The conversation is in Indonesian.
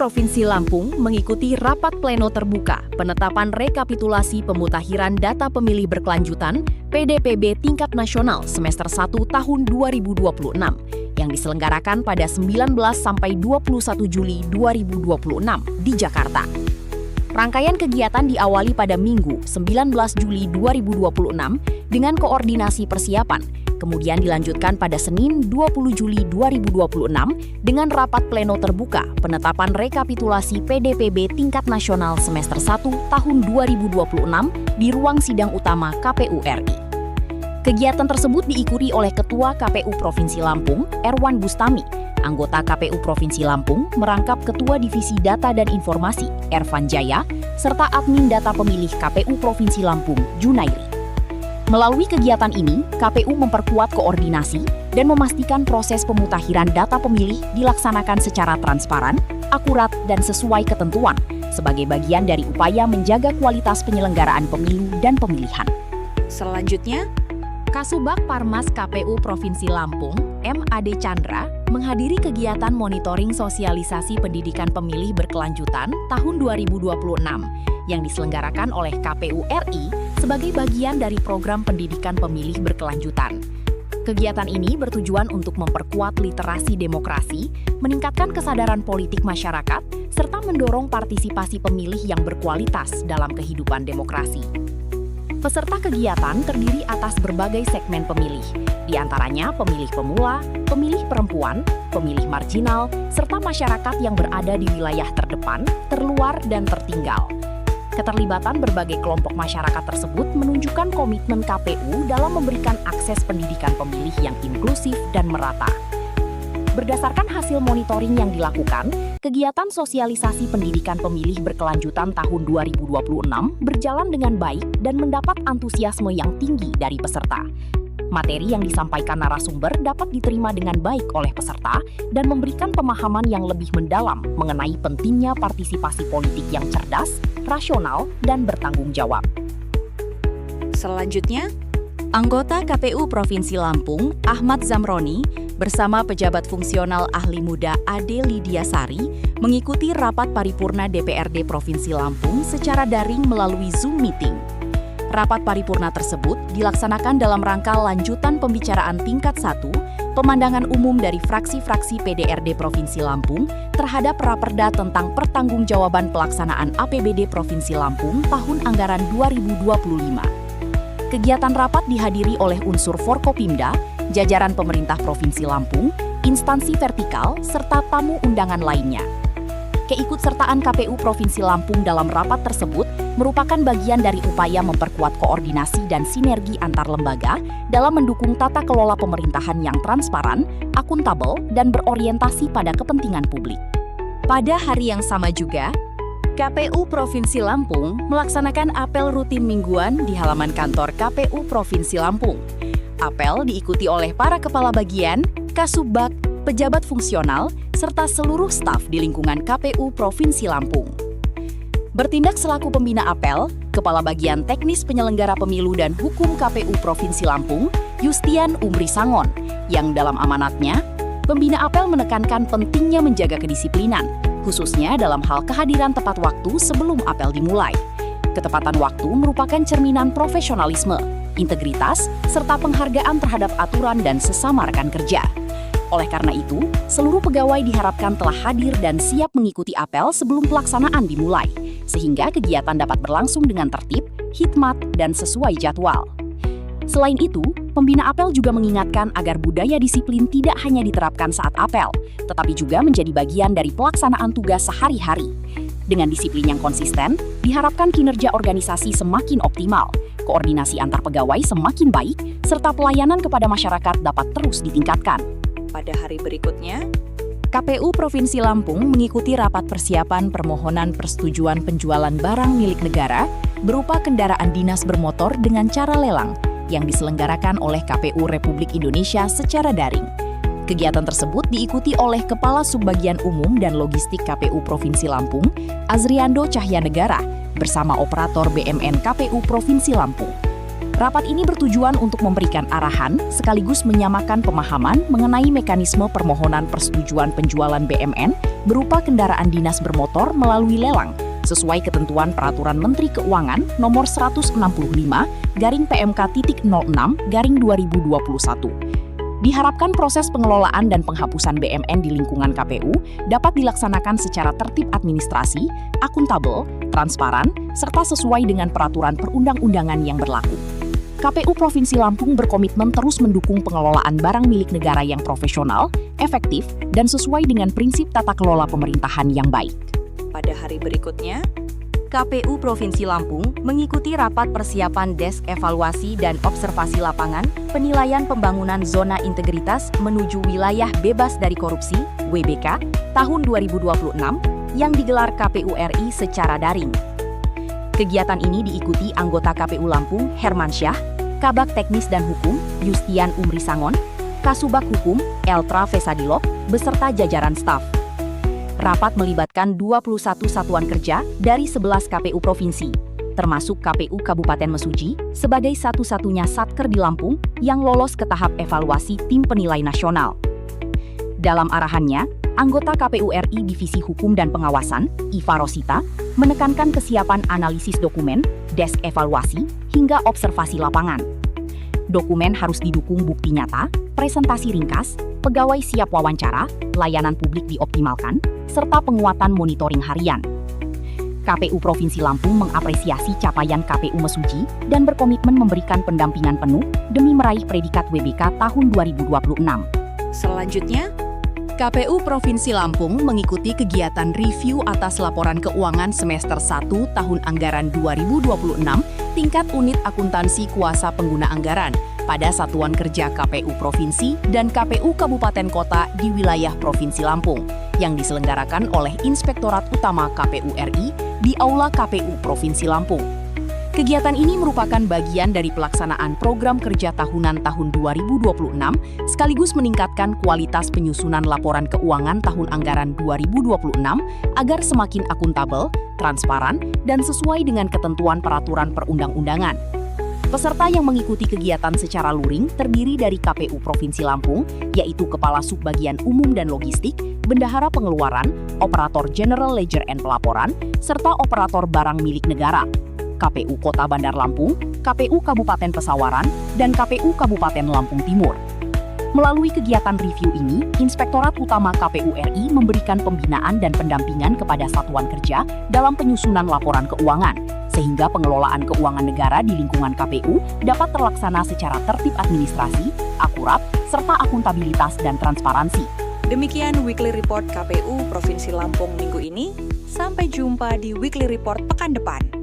Provinsi Lampung mengikuti rapat pleno terbuka penetapan rekapitulasi pemutahiran data pemilih berkelanjutan PDPB tingkat nasional semester 1 tahun 2026 yang diselenggarakan pada 19 sampai 21 Juli 2026 di Jakarta. Rangkaian kegiatan diawali pada Minggu 19 Juli 2026 dengan koordinasi persiapan, kemudian dilanjutkan pada Senin 20 Juli 2026 dengan rapat pleno terbuka penetapan rekapitulasi PDPB tingkat nasional semester 1 tahun 2026 di ruang sidang utama KPU RI. Kegiatan tersebut diikuti oleh Ketua KPU Provinsi Lampung, Erwan Bustami, anggota KPU Provinsi Lampung merangkap Ketua Divisi Data dan Informasi, Ervan Jaya, serta admin data pemilih KPU Provinsi Lampung, Junairi. Melalui kegiatan ini, KPU memperkuat koordinasi dan memastikan proses pemutakhiran data pemilih dilaksanakan secara transparan, akurat, dan sesuai ketentuan sebagai bagian dari upaya menjaga kualitas penyelenggaraan pemilu dan pemilihan. Selanjutnya, Kasubag Parmas KPU Provinsi Lampung, M. Ade Chandra, menghadiri kegiatan monitoring sosialisasi pendidikan pemilih berkelanjutan tahun 2026 yang diselenggarakan oleh KPU RI sebagai bagian dari program pendidikan pemilih berkelanjutan. Kegiatan ini bertujuan untuk memperkuat literasi demokrasi, meningkatkan kesadaran politik masyarakat, serta mendorong partisipasi pemilih yang berkualitas dalam kehidupan demokrasi. Peserta kegiatan terdiri atas berbagai segmen pemilih, di antaranya pemilih pemula, pemilih perempuan, pemilih marginal, serta masyarakat yang berada di wilayah terdepan, terluar, dan tertinggal. Keterlibatan berbagai kelompok masyarakat tersebut menunjukkan komitmen KPU dalam memberikan akses pendidikan pemilih yang inklusif dan merata. Berdasarkan hasil monitoring yang dilakukan, kegiatan sosialisasi pendidikan pemilih berkelanjutan tahun 2026 berjalan dengan baik dan mendapat antusiasme yang tinggi dari peserta. Materi yang disampaikan narasumber dapat diterima dengan baik oleh peserta dan memberikan pemahaman yang lebih mendalam mengenai pentingnya partisipasi politik yang cerdas, rasional, dan bertanggung jawab. Selanjutnya, anggota KPU Provinsi Lampung, Ahmad Zamroni, bersama pejabat fungsional ahli muda Ade Lydia Sari mengikuti rapat paripurna DPRD Provinsi Lampung secara daring melalui Zoom Meeting. Rapat paripurna tersebut dilaksanakan dalam rangka lanjutan pembicaraan tingkat 1, pemandangan umum dari fraksi-fraksi PDRD Provinsi Lampung terhadap Raperda tentang pertanggungjawaban pelaksanaan APBD Provinsi Lampung tahun anggaran 2025. Kegiatan rapat dihadiri oleh unsur Forkopimda, jajaran pemerintah Provinsi Lampung, instansi vertikal, serta tamu undangan lainnya. Keikutsertaan KPU Provinsi Lampung dalam rapat tersebut merupakan bagian dari upaya memperkuat koordinasi dan sinergi antar lembaga dalam mendukung tata kelola pemerintahan yang transparan, akuntabel, dan berorientasi pada kepentingan publik. Pada hari yang sama juga, KPU Provinsi Lampung melaksanakan apel rutin mingguan di halaman kantor KPU Provinsi Lampung. Apel diikuti oleh para kepala bagian, kasubag, pejabat fungsional, serta seluruh staf di lingkungan KPU Provinsi Lampung. Bertindak selaku pembina apel, Kepala Bagian Teknis Penyelenggara Pemilu dan Hukum KPU Provinsi Lampung, Yustian Umri Sangon, yang dalam amanatnya, pembina apel menekankan pentingnya menjaga kedisiplinan, khususnya dalam hal kehadiran tepat waktu sebelum apel dimulai. Ketepatan waktu merupakan cerminan profesionalisme, integritas, serta penghargaan terhadap aturan dan sesama rekan kerja. Oleh karena itu, seluruh pegawai diharapkan telah hadir dan siap mengikuti apel sebelum pelaksanaan dimulai, sehingga kegiatan dapat berlangsung dengan tertib, hikmat, dan sesuai jadwal. Selain itu, pembina apel juga mengingatkan agar budaya disiplin tidak hanya diterapkan saat apel, tetapi juga menjadi bagian dari pelaksanaan tugas sehari-hari. Dengan disiplin yang konsisten, diharapkan kinerja organisasi semakin optimal, koordinasi antar pegawai semakin baik, serta pelayanan kepada masyarakat dapat terus ditingkatkan. Pada hari berikutnya, KPU Provinsi Lampung mengikuti rapat persiapan permohonan persetujuan penjualan barang milik negara berupa kendaraan dinas bermotor dengan cara lelang yang diselenggarakan oleh KPU Republik Indonesia secara daring. Kegiatan tersebut diikuti oleh Kepala Subbagian Umum dan Logistik KPU Provinsi Lampung, Azriando Cahyanegara, bersama operator BMN KPU Provinsi Lampung. Rapat ini bertujuan untuk memberikan arahan sekaligus menyamakan pemahaman mengenai mekanisme permohonan persetujuan penjualan BMN berupa kendaraan dinas bermotor melalui lelang sesuai ketentuan Peraturan Menteri Keuangan Nomor 165/PMK.06/2021. Diharapkan proses pengelolaan dan penghapusan BMN di lingkungan KPU dapat dilaksanakan secara tertib administrasi, akuntabel, transparan, serta sesuai dengan peraturan perundang-undangan yang berlaku. KPU Provinsi Lampung berkomitmen terus mendukung pengelolaan barang milik negara yang profesional, efektif, dan sesuai dengan prinsip tata kelola pemerintahan yang baik. Pada hari berikutnya, KPU Provinsi Lampung mengikuti rapat persiapan Desk Evaluasi dan Observasi Lapangan Penilaian Pembangunan Zona Integritas Menuju Wilayah Bebas dari Korupsi (WBK) tahun 2026 yang digelar KPU RI secara daring. Kegiatan ini diikuti anggota KPU Lampung Hermansyah, Kabag Teknis dan Hukum Yustian Umri Sangon, Kasubag Hukum Eltra Vesadilop, beserta jajaran staf. Rapat melibatkan 21 satuan kerja dari 11 KPU Provinsi, termasuk KPU Kabupaten Mesuji sebagai satu-satunya satker di Lampung yang lolos ke tahap evaluasi tim penilai nasional. Dalam arahannya, anggota KPU RI Divisi Hukum dan Pengawasan, Iva Rosita, menekankan kesiapan analisis dokumen, desk evaluasi, hingga observasi lapangan. Dokumen harus didukung bukti nyata, presentasi ringkas, pegawai siap wawancara, layanan publik dioptimalkan, serta penguatan monitoring harian. KPU Provinsi Lampung mengapresiasi capaian KPU Mesuji dan berkomitmen memberikan pendampingan penuh demi meraih predikat WBK tahun 2026. selanjutnya, KPU Provinsi Lampung mengikuti kegiatan review atas laporan keuangan semester 1 tahun anggaran 2026 tingkat unit akuntansi kuasa pengguna anggaran pada Satuan Kerja KPU Provinsi dan KPU Kabupaten Kota di wilayah Provinsi Lampung yang diselenggarakan oleh Inspektorat Utama KPU RI di Aula KPU Provinsi Lampung. Kegiatan ini merupakan bagian dari pelaksanaan program kerja tahunan tahun 2026 sekaligus meningkatkan kualitas penyusunan laporan keuangan tahun anggaran 2026 agar semakin akuntabel, transparan, dan sesuai dengan ketentuan peraturan perundang-undangan. Peserta yang mengikuti kegiatan secara luring terdiri dari KPU Provinsi Lampung, yaitu Kepala Subbagian Umum dan Logistik, Bendahara Pengeluaran, Operator General Ledger and Pelaporan, serta Operator Barang Milik Negara, KPU Kota Bandar Lampung, KPU Kabupaten Pesawaran, dan KPU Kabupaten Lampung Timur. Melalui kegiatan review ini, Inspektorat Utama KPU RI memberikan pembinaan dan pendampingan kepada satuan kerja dalam penyusunan laporan keuangan, sehingga pengelolaan keuangan negara di lingkungan KPU dapat terlaksana secara tertib administrasi, akurat, serta akuntabilitas dan transparansi. demikian Weekly Report KPU Provinsi Lampung minggu ini. Sampai jumpa di Weekly Report pekan depan.